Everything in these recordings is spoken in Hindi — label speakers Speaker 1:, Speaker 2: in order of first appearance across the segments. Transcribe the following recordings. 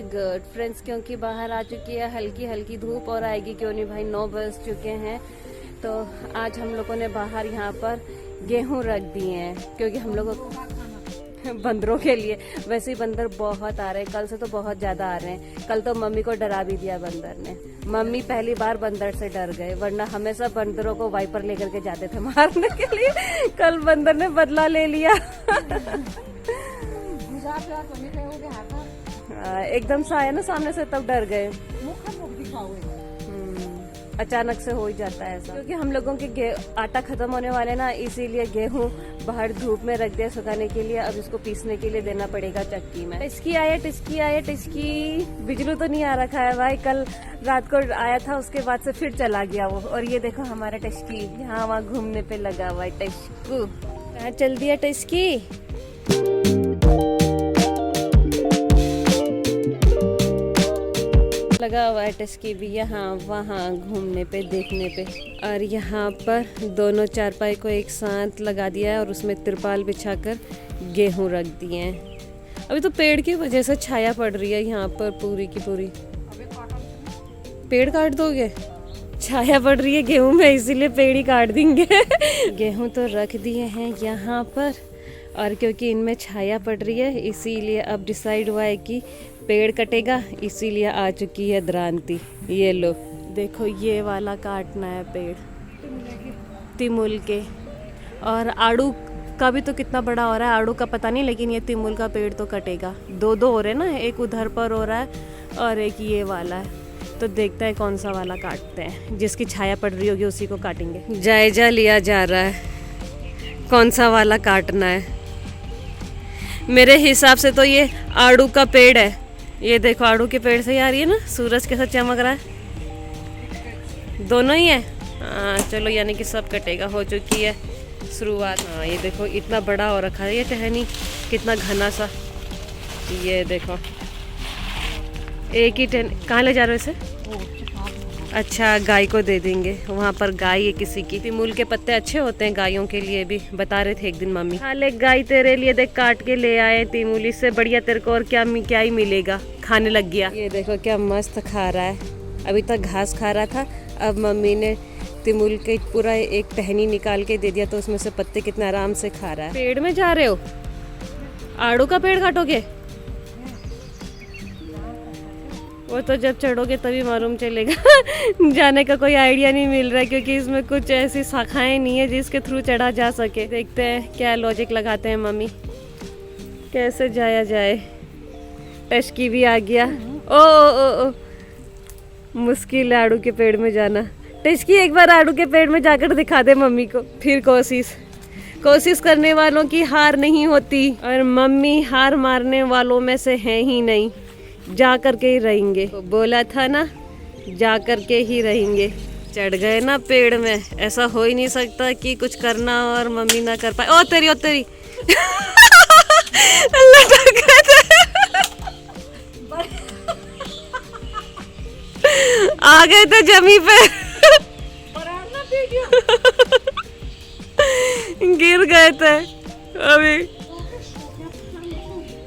Speaker 1: गुड फ्रेंड्स, क्योंकि बाहर आ चुकी है हल्की हल्की धूप और आएगी क्यों नहीं भाई, 9 बज चुके हैं। तो आज हम लोगों ने बाहर यहाँ पर गेहूं रख दिए हैं क्योंकि हम लोगों बंदरों के लिए। वैसे ही बंदर बहुत आ रहे हैं, कल से तो बहुत ज्यादा आ रहे हैं। कल तो मम्मी को डरा भी दिया बंदर ने। मम्मी पहली बार बंदर से डर गए, वरना हमेशा बंदरों को वाइपर लेकर के जाते थे मारने के लिए। कल बंदर ने बदला ले लिया। एकदम से आया ना सामने से, तब डर गए। अचानक से हो ही जाता है ऐसा, क्योंकि हम लोगों के आटा खत्म होने वाले ना, इसीलिए गेहूं बाहर धूप में रख दिया सुखाने के लिए। अब इसको पीसने के लिए देना पड़ेगा चक्की में। टिस्की आया, टिस्की आया, टिस्की। बिजली तो नहीं आ रखा है भाई, कल रात को आया था, उसके बाद से फिर चला गया वो। और ये देखो हमारा टिस्की यहाँ वहाँ घूमने पे लगा हुआ है। टिस्कू कहाँ चल दिया टिस्की? लगा हुआ है टिस्की भी यहाँ वहाँ घूमने पे, देखने पे। और यहाँ पर दोनों चारपाई को एक साथ लगा दिया है और उसमें तिरपाल बिछाकर गेहूं रख दिए हैं। अभी तो पेड़ की वजह से छाया पड़ रही है यहाँ पर पूरी की पूरी। पेड़ काट दोगे? छाया पड़ रही है गेहूं में, इसीलिए पेड़ ही काट देंगे। गेहूं तो रख दिए हैं यहाँ पर, और क्योंकि इनमें छाया पड़ रही है इसीलिए अब डिसाइड हुआ है कि पेड़ कटेगा, इसीलिए आ चुकी है द्रांति। ये लो देखो, ये वाला काटना है पेड़ तिमुल के। और आड़ू का भी तो कितना बड़ा हो रहा है, आड़ू का पता नहीं, लेकिन ये तिमुल का पेड़ तो कटेगा। दो दो हो रहे ना, एक उधर पर हो रहा है और एक ये वाला है। तो देखते हैं कौन सा वाला काटते हैं, जिसकी छाया पड़ रही होगी उसी को काटेंगे। जायजा लिया जा रहा है कौन सा वाला काटना है। मेरे हिसाब से तो ये आड़ू का पेड़ है। ये देखो आड़ू के पेड़ से आ रही है ना, सूरज कैसा चमक रहा है। दोनों ही है। हाँ चलो, यानी कि सब कटेगा, हो चुकी है शुरुआत। हाँ ये देखो इतना बड़ा हो रखा है ये टहनी, कितना घना सा। ये देखो एक ही टहनी। कहाँ ले जा रहे हो इसे? अच्छा, गाय को दे देंगे, वहाँ पर गाय है किसी की। तिमुल के पत्ते अच्छे होते हैं गायों के लिए भी, बता रहे थे एक दिन मम्मी। हाँ ले गाय तेरे लिए, देख काट के ले आए तिमुल, इससे बढ़िया तेरे को और क्या ही मिलेगा। खाने लग गया। ये देखो क्या मस्त खा रहा है। अभी तक घास खा रहा था, अब मम्मी ने तिमुल के पूरा एक टहनी निकाल के दे दिया, तो उसमें से पत्ते कितना आराम से खा रहा है। पेड़ में जा रहे हो? आड़ू का पेड़ काटोगे? वो तो जब चढ़ोगे तभी मालूम चलेगा। जाने का कोई आइडिया नहीं मिल रहा है, क्योंकि इसमें कुछ ऐसी शाखाएं नहीं है जिसके थ्रू चढ़ा जा सके। देखते हैं क्या लॉजिक लगाते हैं मम्मी, कैसे जाया जाए। टस्की भी आ गया। ओ मुश्किल है आड़ू के पेड़ में जाना। टस्की एक बार आड़ू के पेड़ में जाकर दिखा दे मम्मी को, फिर कोशिश करने वालों की हार नहीं होती, और मम्मी हार मारने वालों में से है ही नहीं। जा करके ही रहेंगे, तो बोला था ना, जा करके ही रहेंगे। चढ़ गए ना पेड़ में, ऐसा हो ही नहीं सकता कि कुछ करना और मम्मी ना कर पाए। ओ तेरी आ गए थे जमी पे। गिर गए थे अभी।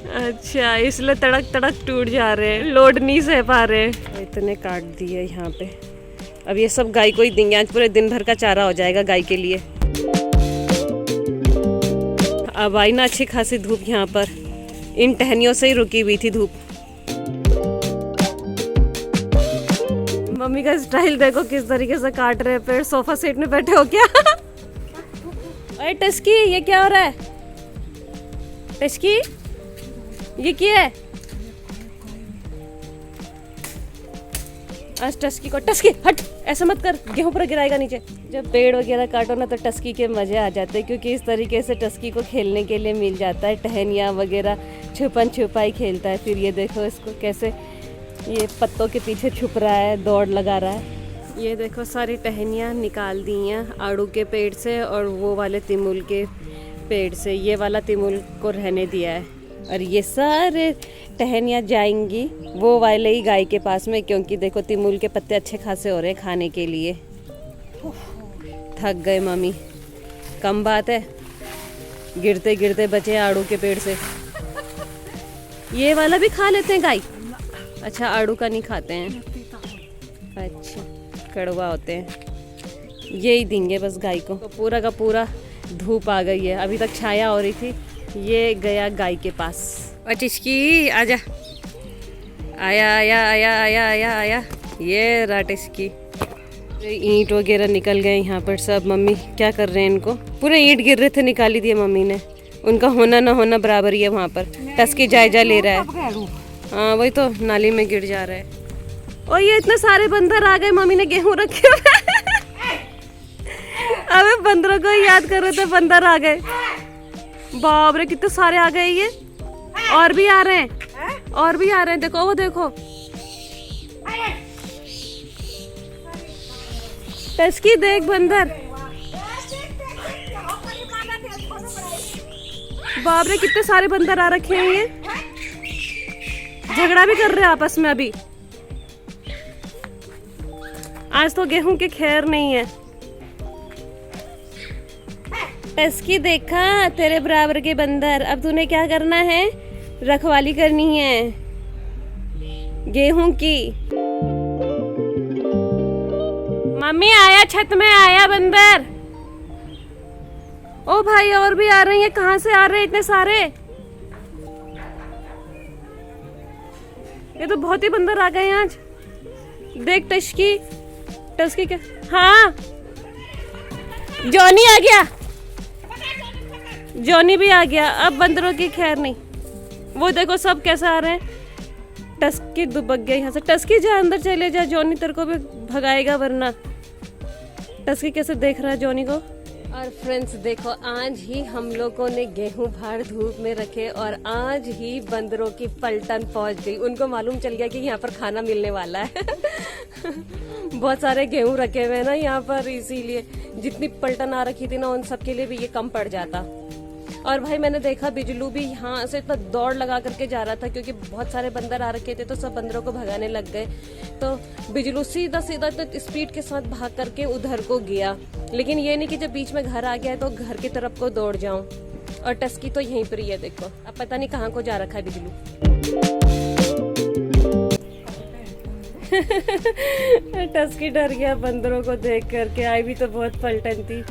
Speaker 1: अच्छा, इसलिए तड़क तड़क टूट जा रहे हैं, लोड नहीं सह पा रहे। इतने काट दिए यहाँ पे। अब ये सब गाय को ही देंगे, आज पूरे दिन भर का चारा हो जाएगा गाय के लिए। अब आई ना अच्छी खासी धूप यहाँ पर, इन टहनियों से ही रुकी हुई थी धूप। मम्मी का स्टाइल देखो किस तरीके से काट रहे हैं पेड़। सोफा सेट में बैठे हो क्या? अरे टस्की, ये क्या हो रहा है? टस्की, ये क्या है? आज टस्की को, टस्की हट, ऐसा मत कर, गेहूं पर गिराएगा नीचे। जब पेड़ वगैरह काटो ना तो टस्की के मजे आ जाते हैं, क्योंकि इस तरीके से टस्की को खेलने के लिए मिल जाता है। टहनियाँ वगैरह, छुपन छुपाई खेलता है। फिर ये देखो इसको कैसे ये पत्तों के पीछे छुप रहा है, दौड़ लगा रहा है। ये देखो सारी टहनियाँ निकाल दी हैं आड़ू के पेड़ से और वो वाले तिमुल के पेड़ से। ये वाला तिमुल को रहने दिया है, और ये सारे टहनियाँ जाएंगी वो वाले ही गाय के पास में, क्योंकि देखो तिमुल के पत्ते अच्छे खासे हो रहे हैं खाने के लिए। थक गए मम्मी, कम बात है, गिरते गिरते बचे आड़ू के पेड़ से। ये वाला भी खा लेते हैं गाय। अच्छा, आड़ू का नहीं खाते हैं। अच्छा, कड़वा होते हैं। यही देंगे बस गाय को। तो पूरा का पूरा धूप आ गई है, अभी तक छाया हो रही थी। ये गया गाय के पास। टिस्की आजा, आया आया आया आया आया आया, ये रहा टिस्की। ईंट वगैरह निकल गए यहाँ पर सब। मम्मी क्या कर रहे हैं इनको? पूरे ईंट गिर रहे थे, निकाली दिए मम्मी ने। उनका होना ना होना बराबर ही है वहाँ पर। टस्की जायजा ले रहा है। हाँ वही तो, नाली में गिर जा रहा है। और ये इतने सारे बंदर आ गए, मम्मी ने गेहूं रखे हुए। अबे बंदरों को याद कर रहे थे, बंदर आ गए। बाप रे कितने सारे आ गए ये। और भी आ रहे हैं, और भी आ रहे हैं। देखो वो देखो, टस्की देख बंदर। बाप रे कितने सारे बंदर आ रखे हैं ये। झगड़ा भी कर रहे हैं आपस में अभी। आज तो गेहूं के खैर नहीं है। टस्की देखा, तेरे बराबर के बंदर। अब तूने क्या करना है? रखवाली करनी है गेहूं की। मम्मी आया, छत में आया बंदर। ओ भाई और भी आ रहे हैं। कहाँ से आ रहे हैं इतने सारे? ये तो बहुत ही बंदर आ गए हैं आज। देख टस्की, टस्की क्या? हाँ जॉनी आ गया, जॉनी भी आ गया। अब बंदरों की खैर नहीं। वो देखो सब कैसे आ रहे हैं। टस्की दुबक गया यहाँ से। टस्की जा अंदर चले जा, जॉनी तेरे को भी भगाएगा वरना। टस्की कैसे देख रहा है जॉनी को। और फ्रेंड्स देखो, आज ही हम लोगों ने गेहूं बाहर धूप में रखे और आज ही बंदरों की पलटन पहुंच गई। उनको मालूम चल गया कि यहाँ पर खाना मिलने वाला है। बहुत सारे गेहूं रखे हुए हैं ना यहाँ पर, इसीलिए जितनी पलटन आ रखी थी ना उन सब के लिए भी ये कम पड़ जाता। और भाई मैंने देखा बिजलू भी यहाँ से इतना दौड़ लगा करके जा रहा था, क्योंकि बहुत सारे बंदर आ रखे थे तो सब बंदरों को भगाने लग गए। तो बिजलू सीधा सीधा तो स्पीड के साथ भाग करके उधर को गया। लेकिन ये नहीं कि जब बीच में घर आ गया है तो घर की तरफ को दौड़ जाऊं। और टस्की तो यहीं पर ही है, देखो अब पता नहीं कहाँ को जा रखा है बिजलू। टस्की डर गया बंदरों को देख करके। आई भी तो बहुत पलटन थी।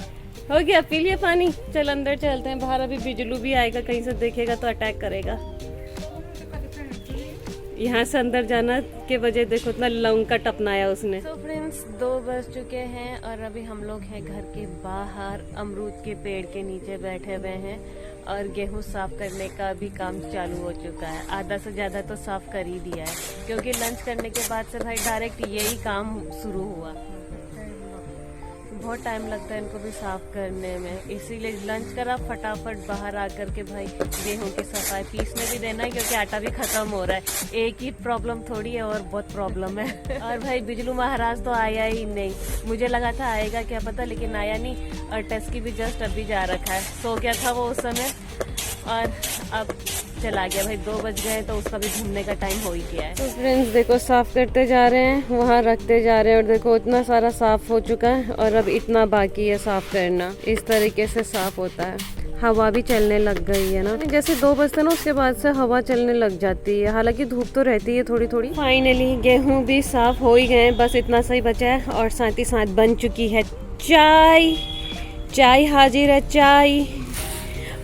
Speaker 1: हो गया, पी लिया पानी। चल अंदर चलते हैं बाहर। अभी बिजलू भी आएगा, कहीं से देखेगा तो अटैक करेगा। यहाँ से अंदर जाना के वजह देखो इतना लौंग का टपनाया उसने। तो फ्रेंड्स 2 बज चुके हैं और अभी हम लोग हैं घर के बाहर, अमरूद के पेड़ के नीचे बैठे हुए हैं और गेहूं साफ करने का भी काम चालू हो चुका है। आधा से ज्यादा तो साफ कर ही दिया है, क्योंकि लंच करने के बाद से भाई डायरेक्ट यही काम शुरू हुआ। बहुत टाइम लगता है इनको भी साफ करने में, इसीलिए लंच करा फटाफट बाहर आकर के भाई गेहूं की सफाई। पीसने भी देना है क्योंकि आटा भी खत्म हो रहा है। एक ही प्रॉब्लम थोड़ी है और बहुत प्रॉब्लम है। और भाई बिजलू महाराज तो आया ही नहीं। मुझे लगा था आएगा क्या पता, लेकिन आया नहीं। और टस्की भी जस्ट अभी जा रखा है, सो गया था वो उस समय और अब चला गया। भाई 2 बज गए तो उसका भी घूमने का टाइम हो ही गया है। तो फ्रेंड्स देखो साफ करते जा रहे हैं, वहाँ रखते जा रहे हैं और देखो इतना सारा साफ हो चुका है और अब इतना बाकी है साफ करना। इस तरीके से साफ होता है। हवा भी चलने लग गई है ना, जैसे 2 बजते ना उसके बाद से हवा चलने लग जाती है। हालांकि धूप तो रहती है थोड़ी थोड़ी। फाइनली गेहूं भी साफ हो ही गए, बस इतना सही बचा है। और साथ ही साथ बन चुकी है चाय। चाय हाजिर है, चाय।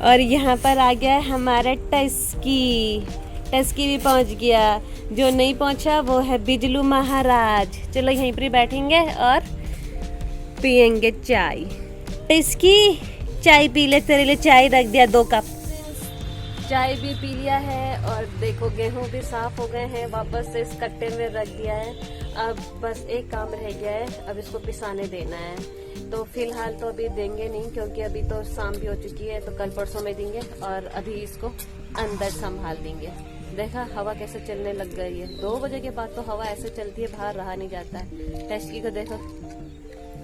Speaker 1: और यहाँ पर आ गया हमारा टस्की। टस्की भी पहुँच गया। जो नहीं पहुँचा वो है बिजलू महाराज। चलो यहीं पर बैठेंगे और पियेंगे चाय। टस्की चाय पी ले, तेरे लिए चाय रख दिया 2 कप। चाय भी पी लिया है और देखो गेहूं भी साफ हो गए हैं, वापस से इस कट्टे में रख दिया है। अब बस एक काम रह गया है, अब इसको पिसाने देना है। तो फिलहाल तो अभी देंगे नहीं, क्योंकि अभी तो शाम भी हो चुकी है, तो कल परसों में देंगे। और अभी इसको अंदर संभाल देंगे। देखा हवा कैसे चलने लग गई है। 2 बजे के बाद तो हवा ऐसे चलती है, बाहर रहा नहीं जाता है। टस्की को देखो,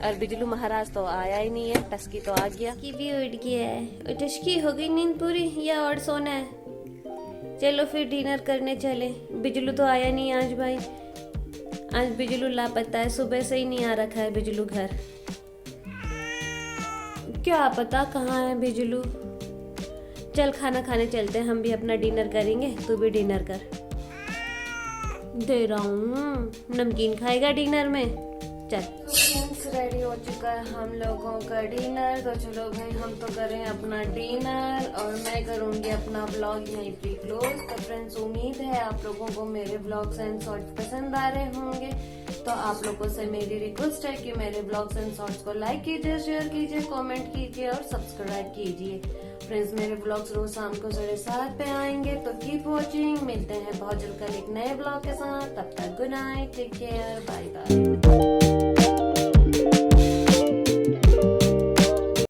Speaker 1: और बिजलू महाराज तो आया ही नहीं है। टस्की तो आ गया, की भी उठ गया है। टस्की हो गई नींद पूरी या और सोना है? चलो फिर डिनर करने चले। बिजलू तो आया नहीं आज भाई, आज बिजलू लापता है। सुबह से ही नहीं आ रखा है बिजलू घर। क्या पता कहाँ है बिजलू। चल खाना खाने चलते हैं, हम भी अपना डिनर करेंगे, तू भी डिनर कर। दे रहा हूँ, नमकीन खाएगा डिनर में। चल फ्रेंड्स, रेडी हो चुका है हम लोगों का डिनर। तो चलो भाई, हम तो करें अपना डिनर और मैं करूँगी अपना ब्लॉग यहीं पे क्लोज। तो फ्रेंड्स, उम्मीद है आप लोगों को मेरे ब्लॉग्स एंड शॉर्ट्स पसंद आ रहे होंगे। तो आप लोगों से मेरी रिक्वेस्ट है कि मेरे ब्लॉग्स एंड शॉर्ट्स को लाइक कीजिए, शेयर कीजिए, कमेंट कीजिए और सब्सक्राइब कीजिए। फ्रेंड्स, मेरे ब्लॉग्स रोज शाम को 7:30 पे आएंगे, तो कीप वॉचिंग। मिलते हैं बहुत जल्द कल एक नए ब्लॉग के साथ। तब तक good night, take care, bye bye.